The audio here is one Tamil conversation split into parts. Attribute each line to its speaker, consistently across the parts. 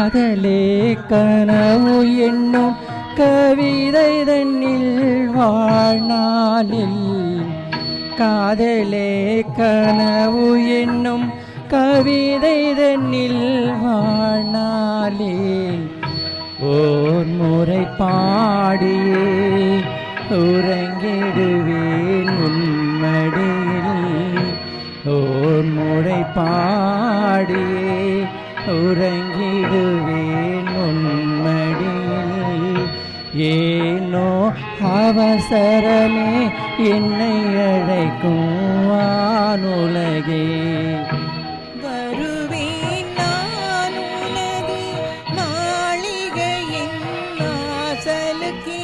Speaker 1: காதலே கனவு என்னும் கவிதை தன்னில் வாழ்நாளில் காதலே கனவு என்னும் கவிதை தன்னில் வாழ்நாளில் ஓர் முறை பாடியே உறங்கிடுவேன் உன்மடியில் ஓர் முறை பாடியே உறங்கிடுவேன் உன்மடியில் ஏனோ அவசரமே என்னை அழைக்கும் வானுலகே
Speaker 2: வருவேன் நான் உனது மாளிகையின் வாசலுக்கே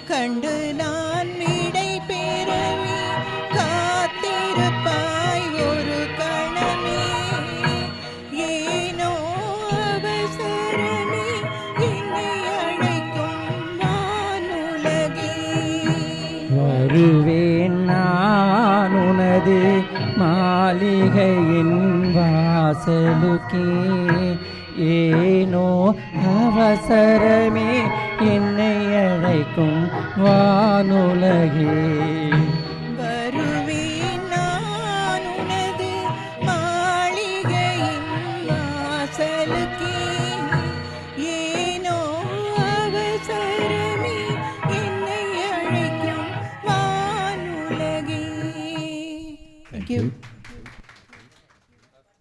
Speaker 2: கண்டு நான் விடை பெறவே காத்திருப்பாய் ஒரு கணமே ஏனோ அவசரமே என்னை அழைக்கும் வானுலகே
Speaker 1: வருவேன் நான் உனது மாளிகையின் வாசலுக்கே ஏனோ அவசரமே என்னை அழைக்கும் வானுலகே
Speaker 2: வருவேன் நான் உனது மாளிகையின் வாசலுக்கே